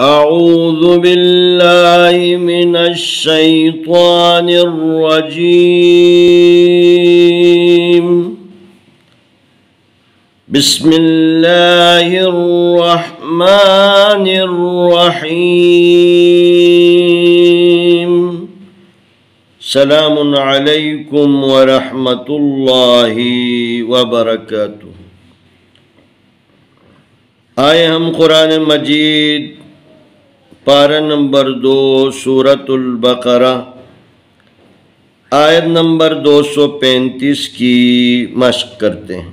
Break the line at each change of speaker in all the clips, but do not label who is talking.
أعوذ بالله من الشيطان الرجيم. بسم الله الرحمن الرحيم. سلام عليكم ورحمة الله وبركاته. آئے ہم قرآن مجید پارہ نمبر 2 سورۃ البقرہ آیت نمبر 235 کی مشق کرتے ہیں۔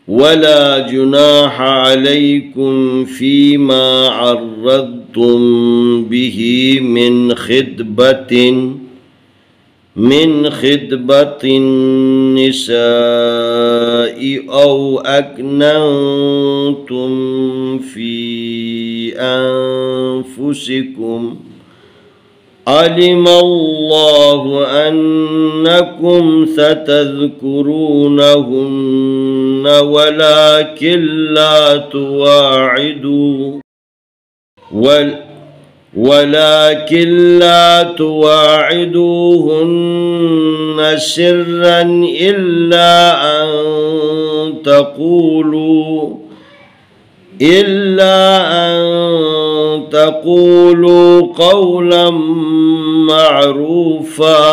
وَلَا جُنَاحَ عَلَيْكُمْ فِي مَا عَرَّضْتُمْ بِهِ من خطبة النساء أو أكننتم في أنفسكم علم الله أنكم ستذكرونهن ولكن لا تواعدوهن سرا إلا أن تقولوا قولا معروفا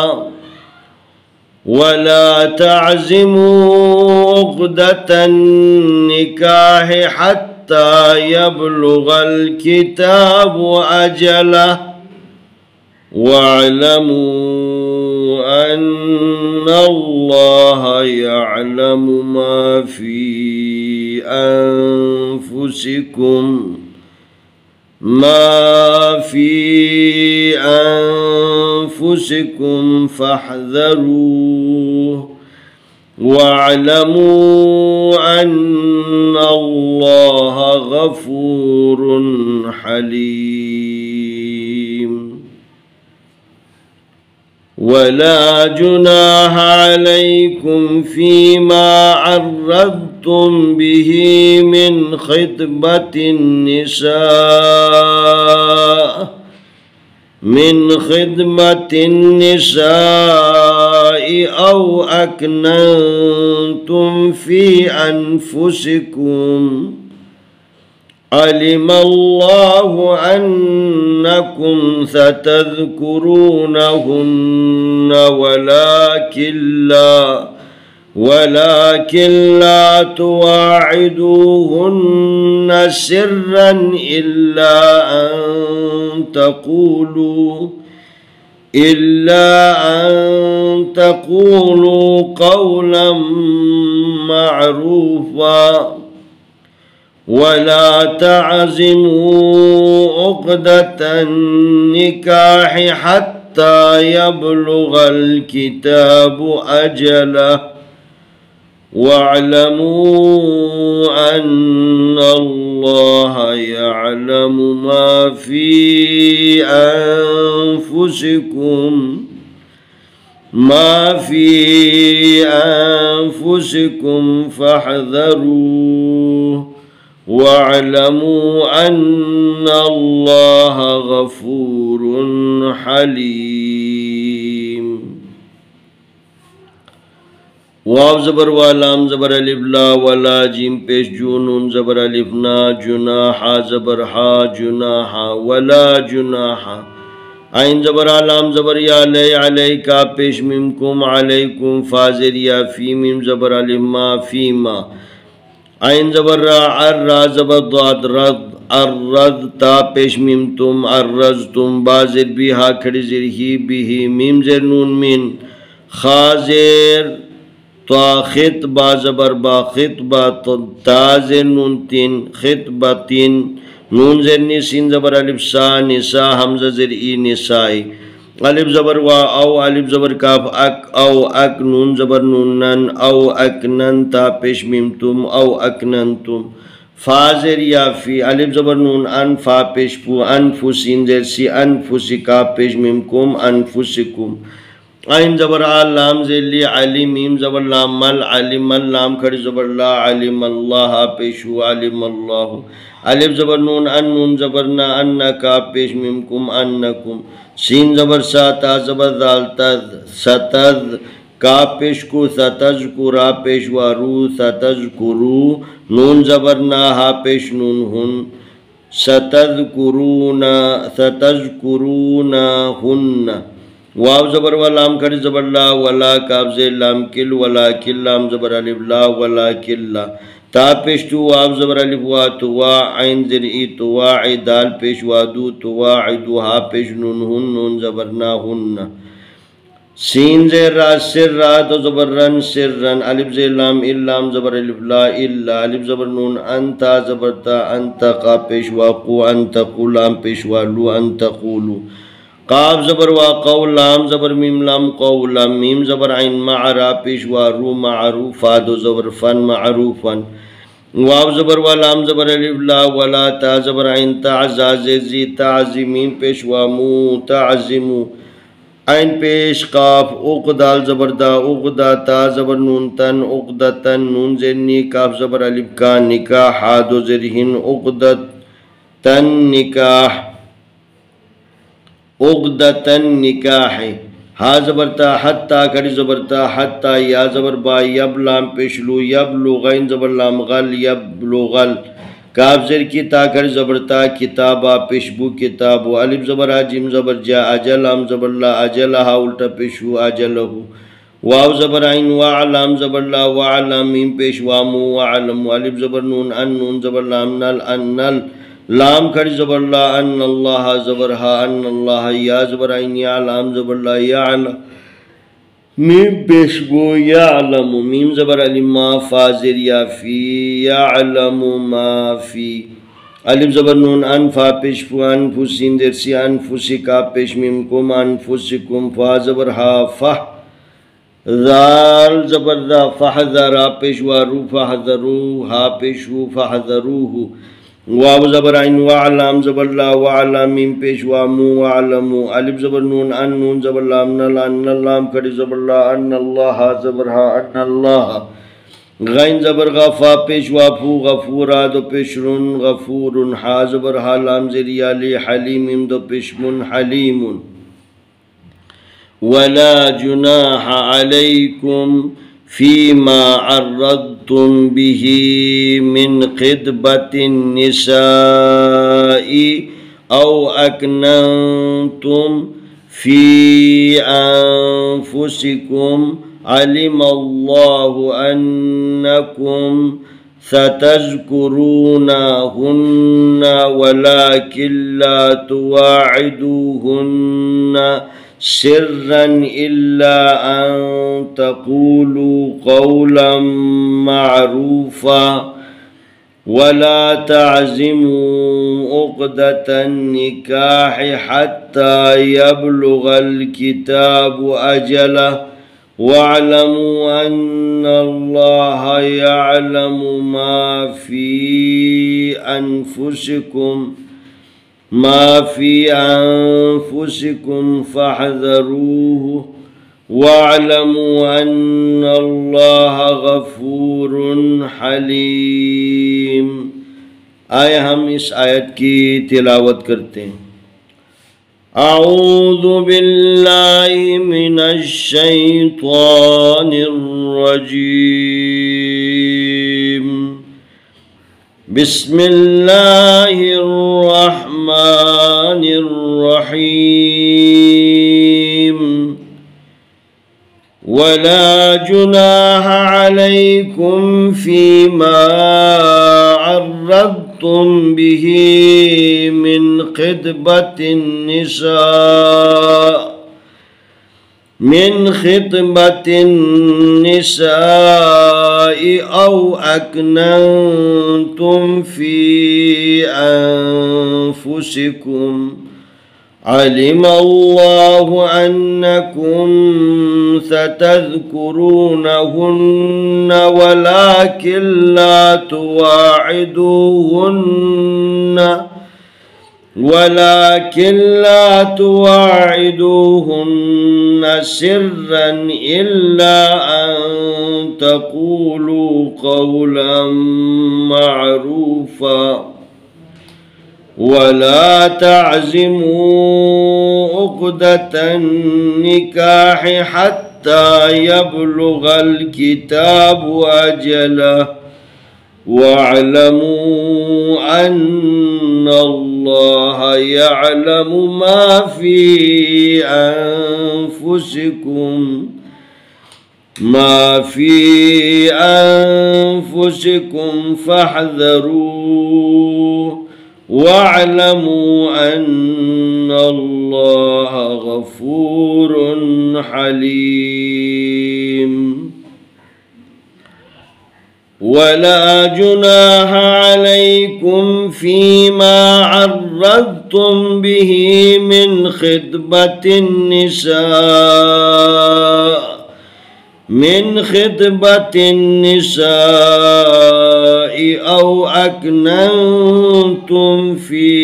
ولا تعزموا عقدة النكاح حتى يبلغ الكتاب أجله واعلموا أن الله يعلم ما في أنفسكم فاحذروه واعلموا أن الله غفور حليم. ولا جناح عليكم فيما عرضتم به من خطبة النساء أو أكننتم في أنفسكم علم الله أنكم ستذكرونهن ولكن لا تواعدوهن سرا إلا أن تقولوا قولا معروفا ولا تعزموا عقدة النكاح حتى يبلغ الكتاب أجله واعلموا أن الله يعلم ما في أنفسكم فاحذروه واعلموا أن الله غفور حليم. واو زبر والام زبر الف لا ولا جیم پیش جون زبر الف نا جناح زبر ہا جناح ولا جناح عین زبر علام زبر یا لے علیکا پیش میم کم علیکم فازر یا فی میم زبر الف ما فی ما عین زبر را زبر ضاد رد الرد تا پیش میم تم الرزتم بازر بھی ہا کھڑی زر ہی بھی میم زر نون من خازر تا خطبہ زبر با خطبہ تا زر نون تین خطبہ تین نون زر نسین زبر الف سا نسا حمزہ زر ای نسائی الف زبر وا او الف زبر کاف اک او اک نون زبر نونن او اکنن تا پیش میم تم او اکنن تم فازر یا فی الف زبر نون ان فا پیش پو انفسین زر سی انفسی کا پیش میم کم انفسکم आइन जबर आ लाम ज़ेली अली मीम जबर लाम मल अलिम लाम खड़ी जबर ला अलिम अल्लाह पेशु अलिम अल्लाह अलिफ जबर नून अन नून जबर ना अन्ना का पेश मीम कुम अन्नकुम सीन जबर सा ता जबर दाल तद सतद का पेश को सतज़कुरा पेश वारू सतज़कुरू नून जबर ना हा पेश नून हुन सतज़कुरूना हुन्न वाव जबर व लाम खड़ी जबर ला वला काब्ज़े लाम किल वला किल लाम जबर अलिफ ला वला किल्ला ता पेश तू वाव जबर अलिफ वा तुवा आइन ज़िर ई तुवा आई दाल पेश वादू तुवा आई दुहा पेश नून हुन नून जबर ना हुन्न सीन ज़ेर रा सिर रा तो जबर रन सिर रन अलिफ ज़े लाम इल्लाम जबर अलिफ ला इल्ला अलिफ जबर नून अंता जबर ता अंता का पेश वाकू अंतकू लाम पेश वालू अंतकूलू काफ जबर वा कौ लाम जबर मीम लाम कौला मीम जबर आइन मारा पेश वारू मारू फादो जबर फन मारूफन वाव जबर वा लाम जबर अलिफ ला वला ता जबर आइन ताज़ा जी ताज़ी मीम पेश वामू ताज़िमू आइन पेश काफ उक़दाल जबरदा उक़दा ता जबर नून तन उक़दतन नून ज़ेनी काफ जबर अलिफ का निकाह हादो ज़रहिन उक़दतन निकाह उक़दतन निकाह हा जबरता हत्ता कड़ी जबरता हत्ता या जबर बा यब लाम पेशलू यब लुग़ैन जबर लाम गल यब लुग़ल काफ ज़ेर की ताकर जबरता किताबा पेशबू किताबु अलिफ जबर जिम जबर जा अजल आम जबर ला अजल हा उल्टा पेशु अजलहु वाव जबर आइन वा अलाम जबर ला वा अलाम मीम पेश वामू वा अलम अलिफ जबर नून अन नून जबर लाम नल अन्नल लाम खड़ी जबर ला अन्नल्लाह जबर हा अन्नल्लाह या जबर आइन या लाम जबर ला या अला मीम पेशगो या अलमु मीम जबर अलिमा फाजिर या फी या अलमु माफी अलिफ जबर नून अनफा पेश फु अनफुसिन देरसी अनफुसिका पेश मीम कुम अनफुसिकुम फा जबर हा फह जाल जबर दा फहज़रा पेश वारू फहज़रू हा पेशु फहज़रूहु वाव जबर आइन वा अलाम जबर ला वा अलाम मीम पेश वामू वा अलमू अलिफ जबर नून अन नून जबर लाम नल अन्नल लाम खड़ी जबर ला अन्नल्लाह जबर हा अन्नल्लाह गैन जबर गफा पेश वाफू गफूरा दो पेशरुन गफूरुन हा जबर हा लाम ज़ेरिया ली हलीम मीम दो पेशमुन हलीमुन वला जुनाह अलैकुम फ़ीमा अर्रदतुम बिही मिन ख़िदबतिन निसाई औ अकनंतुम फ़ी अनफुसिकुम अलिमल्लाहु अन्नकुम सतज़कुरूनहुन्ना वलाकिन ला तुवाइदूहुन्ना सिर्रन इल्ला अन तक़ूलू क़ौलन मअरूफ़ा वला तअज़िमू उक़दतन निकाह हत्ता यबलुगल किताबु अजलहु वअलमू अन्नल्लाह यअलमु मा फ़ी अनफुसिकुम फ़हज़रूहु वअलमू अन्नल्लाह गफ़ूरुन हलीम। आए हम इस आयत की तिलावत करते हैं। अऊज़ु बिल्लाहि मिनश शैतानिर रजीम बिस्मिल्लाहिर्रहमानिर्रहीम वला जुनाह अलैकुम फ़ीमा अर्रदतुम बिही मिन ख़ितबतिन निसाई औ अकनंतुम फ़ी अनफुसिकुम अलिमल्लाहु अन्नकुम सतज़कुरूनहुन्ना वलाकिन ला तुवाइदूहुन्ना ولكن لا تواعدوهن سرا إلا أن تقولوا قولا معروفا ولا تعزموا عقدة النكاح حتى يبلغ الكتاب أجله واعلموا أن الله يعلم ما في أنفسكم فاحذروه واعلموا أن الله غفور حليم. ولا جناح عليكم فيما عرضتم به من خطبة النساء أو أكننتم في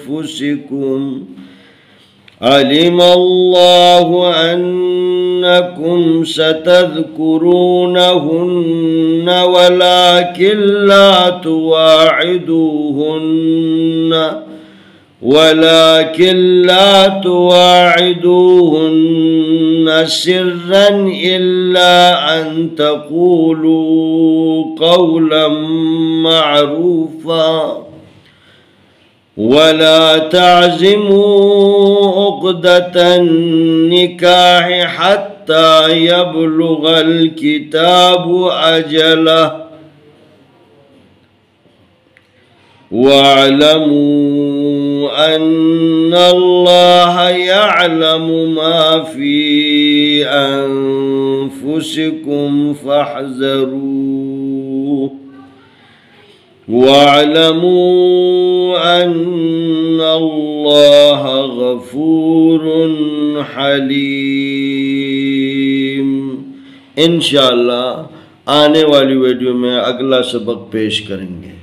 أنفسكم علم الله أنكم ستذكرونهن ولكن لا تواعدوهن سرا إلا أن تقولوا قولا معروفا ولا تعزموا عقدة النكاح حتى يبلغ الكتاب أجله واعلموا أن الله يعلم ما في أنفسكم فاحذروه واعلموا أن الله غفور حليم. इंशाअल्लाह आने वाली वीडियो में अगला सबक पेश करेंगे।